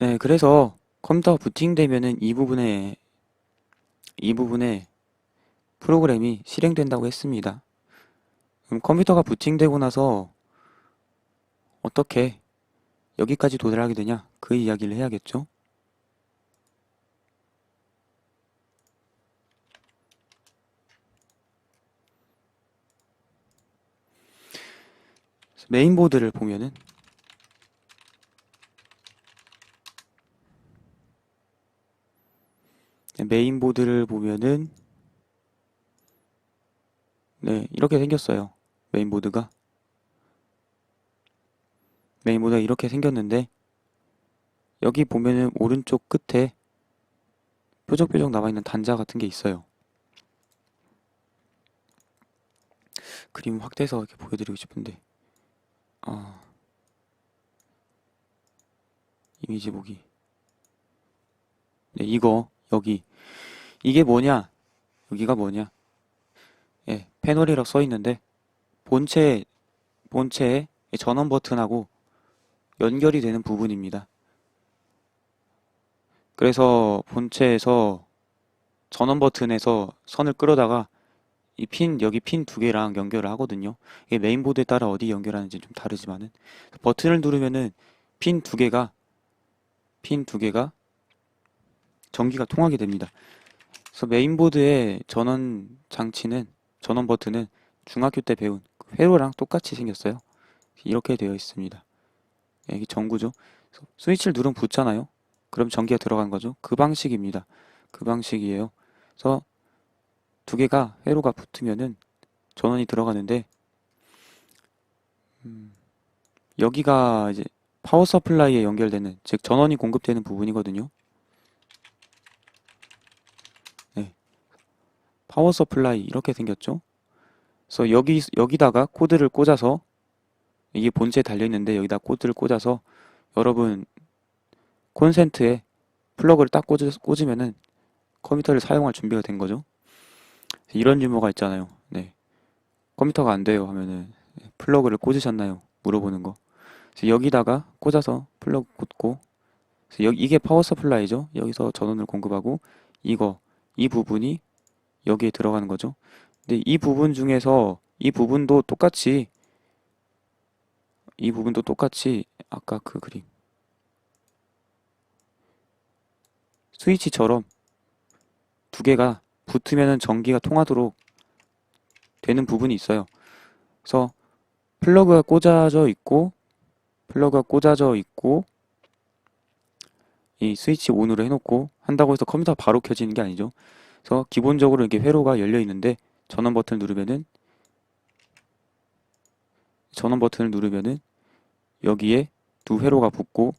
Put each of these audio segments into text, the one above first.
네, 그래서 컴퓨터가 부팅되면은 이 부분에 프로그램이 실행된다고 했습니다. 그럼 컴퓨터가 부팅되고 나서 어떻게 여기까지 도달하게 되냐? 그 이야기를 해야겠죠? 메인보드를 보면은 메인보드를 보면은 네, 이렇게 생겼어요. 메인보드가 메인보드가 이렇게 생겼는데 여기 보면은 오른쪽 끝에 뾰족뾰족 남아있는 단자 같은 게 있어요. 그림 확대해서 이렇게 보여드리고 싶은데 아, 이미지 보기. 네, 이거 여기 이게 뭐냐? 여기가 뭐냐? 예, 패널이라고 써 있는데 본체에 전원 버튼하고 연결이 되는 부분입니다. 그래서 본체에서 전원 버튼에서 선을 끌어다가 여기 핀 두 개랑 연결을 하거든요. 이게 메인보드에 따라 어디 연결하는지 좀 다르지만은 버튼을 누르면은 핀 두 개가 핀 두 개가 전기가 통하게 됩니다. 그래서 메인보드의 전원 버튼은 중학교 때 배운 그 회로랑 똑같이 생겼어요. 이렇게 되어 있습니다. 예, 이게 전구죠. 스위치를 누르면 붙잖아요. 그럼 전기가 들어간 거죠. 그 방식입니다. 그 방식이에요. 그래서 두 개가 회로가 붙으면은 전원이 들어가는데 여기가 이제 파워 서플라이에 연결되는 즉 전원이 공급되는 부분이거든요. 네, 파워 서플라이 이렇게 생겼죠. 그래서 여기다가 코드를 꽂아서 이게 본체에 달려 있는데 여기다 코드를 꽂아서 여러분 콘센트에 플러그를 딱 꽂으면은 컴퓨터를 사용할 준비가 된 거죠. 이런 유머가 있잖아요. 네, 컴퓨터가 안 돼요 하면은 플러그를 꽂으셨나요? 물어보는 거. 그래서 여기다가 꽂아서 플러그 꽂고 그래서 이게 파워 서플라이죠. 여기서 전원을 공급하고 이 부분이 여기에 들어가는 거죠. 근데 이 부분도 똑같이 아까 그 그림 스위치처럼 두 개가 붙으면은 전기가 통하도록 되는 부분이 있어요. 그래서 플러그가 꽂아져 있고 플러그가 꽂아져 있고 이 스위치 온으로 해놓고 한다고 해서 컴퓨터가 바로 켜지는 게 아니죠. 그래서 기본적으로 이렇게 회로가 열려 있는데 전원 버튼을 누르면은 여기에 두 회로가 붙고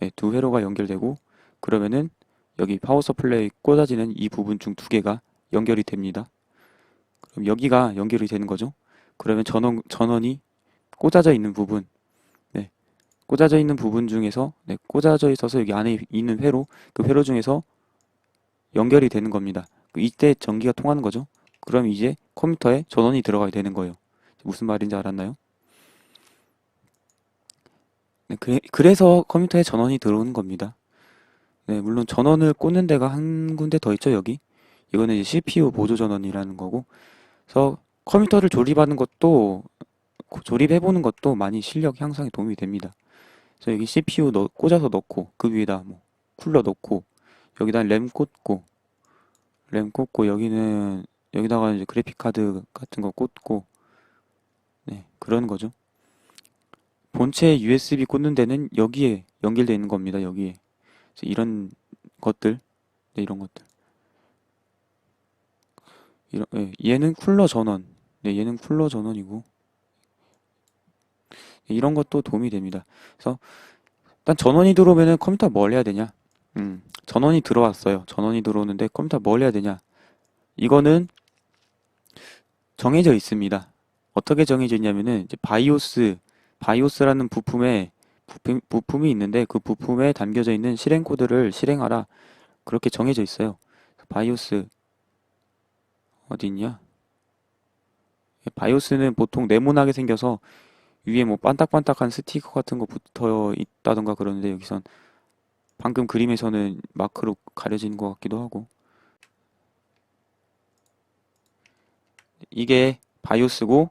네, 두 회로가 연결되고 그러면은 여기 파워 서플라이 꽂아지는 이 부분 중 두 개가 연결이 됩니다. 그럼 여기가 연결이 되는 거죠. 그러면 전원이 꽂아져 있는 부분, 네, 꽂아져 있는 부분 중에서 네, 꽂아져 있어서 여기 안에 있는 그 회로 중에서 연결이 되는 겁니다. 이때 전기가 통하는 거죠. 그럼 이제 컴퓨터에 전원이 들어가게 되는 거예요. 무슨 말인지 알았나요? 네, 그래서 컴퓨터에 전원이 들어오는 겁니다. 네, 물론 전원을 꽂는 데가 한 군데 더 있죠, 여기. 이거는 이제 CPU 보조 전원이라는 거고. 그래서 컴퓨터를 조립해보는 것도 많이 실력 향상에 도움이 됩니다. 그래서 여기 CPU 꽂아서 넣고, 그 위에다 뭐, 쿨러 넣고, 여기다 램 꽂고, 여기다가 이제 그래픽 카드 같은 거 꽂고, 네, 그런 거죠. 본체 USB 꽂는 데는 여기에 연결되어 있는 겁니다, 여기에. 그래서 이런 것들, 네, 이런 것들. 얘는 쿨러 전원. 네, 얘는 쿨러 전원이고. 이런 것도 도움이 됩니다. 그래서 일단 전원이 들어오면은 컴퓨터 뭘 해야 되냐? 전원이 들어왔어요. 전원이 들어오는데 컴퓨터 뭘 해야 되냐? 이거는 정해져 있습니다. 어떻게 정해져 있냐면은 이제 바이오스라는 부품이 있는데 그 부품에 담겨져 있는 실행 코드를 실행하라. 그렇게 정해져 있어요. 바이오스 어디 있냐? 바이오스는 보통 네모나게 생겨서 위에 뭐 반딱반딱한 스티커 같은 거 붙어 있다던가 그러는데 여기선 방금 그림에서는 마크로 가려지는 것 같기도 하고. 이게 바이오스고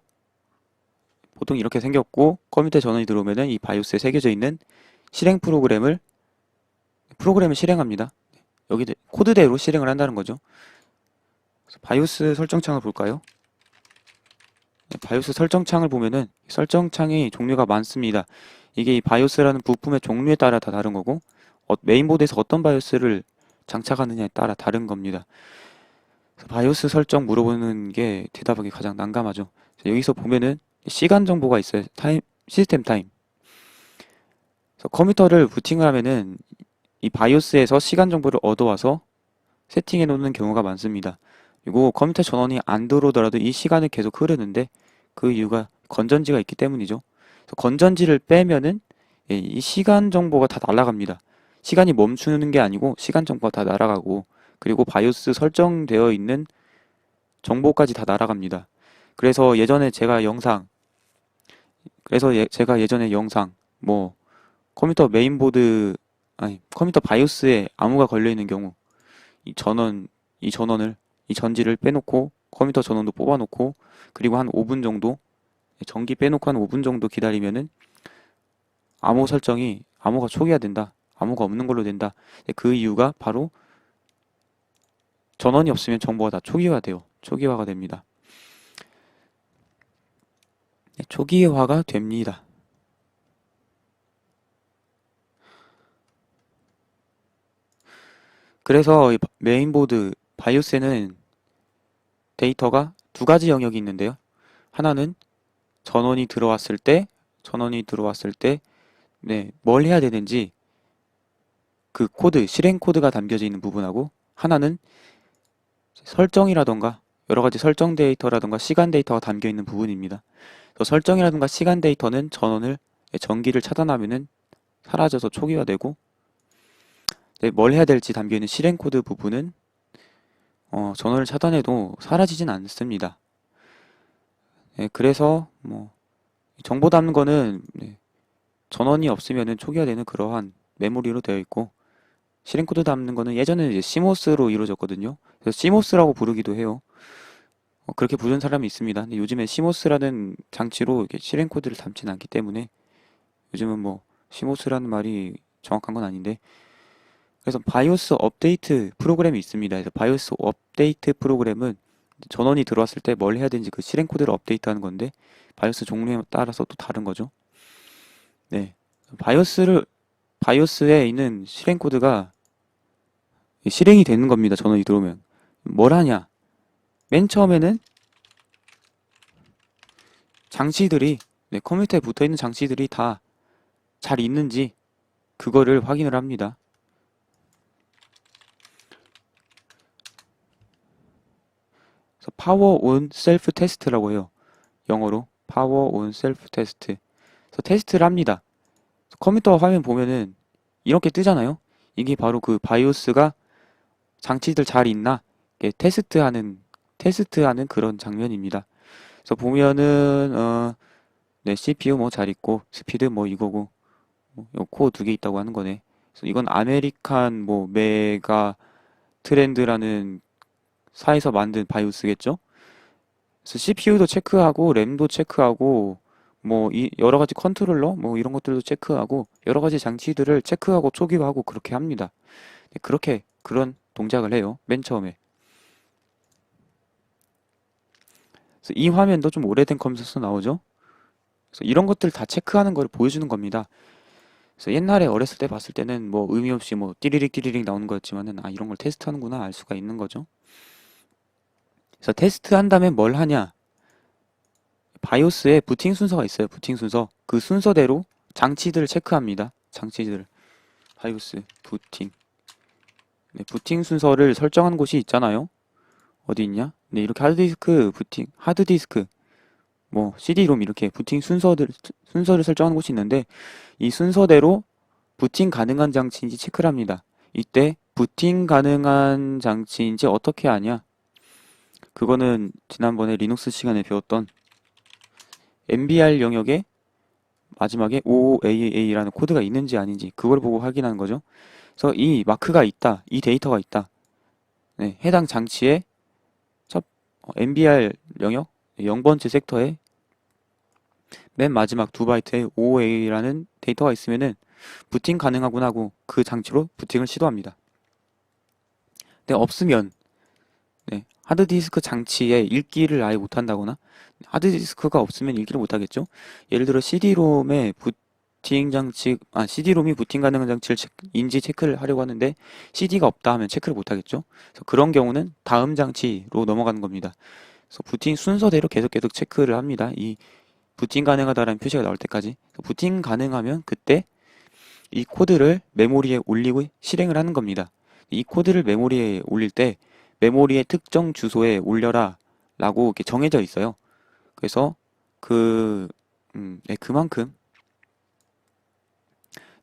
보통 이렇게 생겼고 컴퓨터 전원이 들어오면은 이 바이오스에 새겨져 있는 실행 프로그램을 실행합니다. 여기 코드대로 실행을 한다는 거죠. 그래서 바이오스 설정창을 볼까요? 네, 바이오스 설정창을 보면은 설정창이 종류가 많습니다. 이게 이 바이오스라는 부품의 종류에 따라 다 다른 거고 메인보드에서 어떤 바이오스를 장착하느냐에 따라 다른 겁니다. 바이오스 설정 물어보는 게 대답하기 가장 난감하죠. 여기서 보면은 시간 정보가 있어요. 시스템 타임. 그래서 컴퓨터를 부팅을 하면은 이 바이오스에서 시간 정보를 얻어와서 세팅해 놓는 경우가 많습니다. 그리고 컴퓨터 전원이 안 들어오더라도 이 시간은 계속 흐르는데 그 이유가 건전지가 있기 때문이죠. 그래서 건전지를 빼면은 이 시간 정보가 다 날아갑니다. 시간이 멈추는 게 아니고 시간 정보가 다 날아가고 그리고 바이오스 설정되어 있는 정보까지 다 날아갑니다. 그래서 예전에 제가 영상 제가 예전에 영상 뭐 컴퓨터 메인보드 아니 컴퓨터 바이오스에 암호가 걸려 있는 경우 이 전원 이 전지를 빼놓고 컴퓨터 전원도 뽑아놓고 그리고 한 5분 정도 전기 빼놓고 한 5분 정도 기다리면은 암호가 초기화된다. 암호가 없는 걸로 된다. 그 이유가 바로 전원이 없으면 정보가 다 초기화가 됩니다. 초기화가 됩니다. 그래서 이 메인보드 바이오스에는 데이터가 두 가지 영역이 있는데요. 하나는 전원이 들어왔을 때, 네, 뭘 해야 되는지 그 실행 코드가 담겨져 있는 부분하고 하나는 설정이라던가 여러 가지 설정 데이터라던가 시간 데이터가 담겨 있는 부분입니다. 설정이라던가 시간 데이터는 전기를 차단하면은 사라져서 초기화되고, 네, 뭘 해야 될지 담겨 있는 실행 코드 부분은 전원을 차단해도 사라지진 않습니다. 네, 그래서 뭐 정보 담는 거는 네, 전원이 없으면은 초기화되는 그러한 메모리로 되어 있고 실행 코드 담는 거는 예전에는 이제 CMOS로 이루어졌거든요. 그래서 CMOS라고 부르기도 해요. 그렇게 부르는 사람이 있습니다. 근데 요즘에 CMOS라는 장치로 이렇게 실행 코드를 담지는 않기 때문에 요즘은 뭐 CMOS라는 말이 정확한 건 아닌데 그래서 바이오스 업데이트 프로그램이 있습니다. 그래서 바이오스 업데이트 프로그램은 전원이 들어왔을 때 뭘 해야 되는지 그 실행 코드를 업데이트하는 건데 바이오스 종류에 따라서 또 다른 거죠. 네, 바이오스에 있는 실행 코드가 실행이 되는 겁니다. 전원이 들어오면 뭘 하냐? 맨 처음에는 장치들이 컴퓨터에 붙어 있는 장치들이 다 잘 있는지 그거를 확인을 합니다. 그래서 파워 온 셀프 테스트라고 해요. 영어로 파워 온 셀프 테스트. 그래서 테스트를 합니다. 컴퓨터 화면 보면은 이렇게 뜨잖아요. 이게 바로 그 바이오스가 장치들 잘 있나 테스트하는 그런 장면입니다. 그래서 보면은 네, CPU 뭐 잘 있고 스피드 뭐 이거고 코어 두 개 있다고 하는 거네. 그래서 이건 아메리칸 뭐 메가 트렌드라는 사에서 만든 바이오스겠죠? 그래서 CPU도 체크하고 램도 체크하고 뭐 여러 가지 컨트롤러 뭐 이런 것들도 체크하고 여러 가지 장치들을 체크하고 초기화하고 그렇게 합니다. 네, 그런 동작을 해요. 맨 처음에. 그래서 이 화면도 좀 오래된 컴퓨터에서 나오죠? 그래서 이런 것들 다 체크하는 걸 보여주는 겁니다. 그래서 옛날에 어렸을 때 봤을 때는 뭐 의미 없이 뭐 띠리릭 띠리릭 나오는 거였지만은 이런 걸 테스트하는구나 알 수가 있는 거죠. 그래서 테스트한 다음에 뭘 하냐? 바이오스에 부팅 순서가 있어요. 부팅 순서. 그 순서대로 장치들을 체크합니다. 장치들. 바이오스 부팅. 네, 부팅 순서를 설정한 곳이 있잖아요. 어디 있냐? 네, 이렇게 하드디스크, 뭐 CD-롬 이렇게 순서를 설정하는 곳이 있는데 이 순서대로 부팅 가능한 장치인지 체크를 합니다. 이때 부팅 가능한 장치인지 어떻게 아냐? 그거는 지난번에 리눅스 시간에 배웠던 MBR 영역에 마지막에 OAA라는 코드가 있는지 아닌지 그걸 보고 확인하는 거죠. 그래서 이 마크가 있다, 이 데이터가 있다. 네, 해당 장치의 첫 MBR 영역 0번째 섹터에 맨 마지막 두 바이트에 OA라는 데이터가 있으면은 부팅 가능하구나 하고 그 장치로 부팅을 시도합니다. 근데 없으면 네, 하드디스크 장치에 읽기를 아예 못한다거나 하드디스크가 없으면 읽기를 못하겠죠. 예를 들어 CD롬의 부팅 장치, CD롬이 부팅 가능한 장치를 인지 체크를 하려고 하는데 CD가 없다 하면 체크를 못하겠죠. 그래서 그런 경우는 다음 장치로 넘어가는 겁니다. 그래서 부팅 순서대로 계속 체크를 합니다. 이 부팅 가능하다라는 표시가 나올 때까지. 부팅 가능하면 그때 이 코드를 메모리에 올리고 실행을 하는 겁니다. 이 코드를 메모리에 올릴 때 메모리의 특정 주소에 올려라 라고 이렇게 정해져 있어요. 그래서 네, 그만큼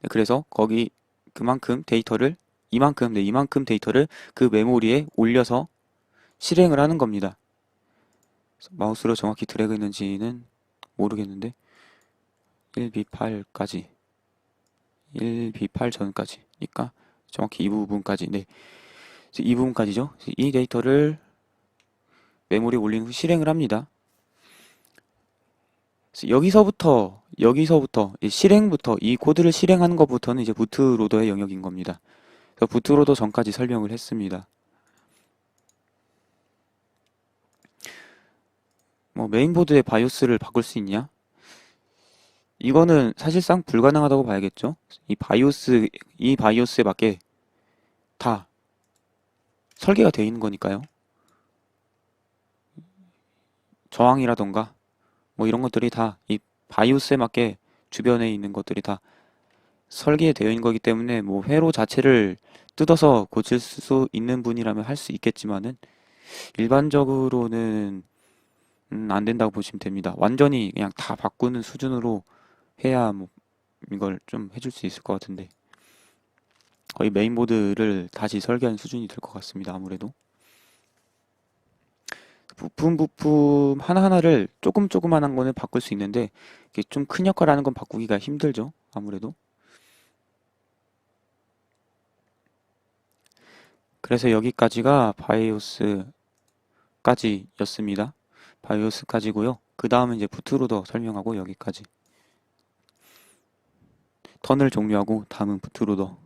네, 그래서 거기 그만큼 데이터를 이만큼 데이터를 그 메모리에 올려서 실행을 하는 겁니다. 마우스로 정확히 드래그 했는지는 모르겠는데 1B8까지 1B8 전까지니까 정확히 이 부분까지 네, 이 부분까지죠. 이 데이터를 메모리에 올린 후 실행을 합니다. 여기서부터 이 실행부터 이 코드를 실행하는 것부터는 이제 부트로더의 영역인 겁니다. 그래서 부트로더 전까지 설명을 했습니다. 뭐 메인보드의 바이오스를 바꿀 수 있냐? 이거는 사실상 불가능하다고 봐야겠죠. 이 바이오스에 맞게 다 설계가 되어 있는 거니까요. 저항이라던가 뭐 이런 것들이 다 이 바이오스에 맞게 주변에 있는 것들이 다 설계되어 있는 거기 때문에 뭐 회로 자체를 뜯어서 고칠 수 있는 분이라면 할 수 있겠지만은 일반적으로는 안 된다고 보시면 됩니다. 완전히 그냥 다 바꾸는 수준으로 해야 뭐 이걸 좀 해줄 수 있을 것 같은데 거의 메인보드를 다시 설계한 수준이 될 것 같습니다. 아무래도 부품 하나하나를 조그만한 거는 바꿀 수 있는데 이게 좀 큰 역할 하는 건 바꾸기가 힘들죠. 아무래도 그래서 여기까지가 바이오스까지였습니다. 바이오스까지고요. 그 다음은 이제 부트로더 설명하고 여기까지. 턴을 종료하고 다음은 부트로더.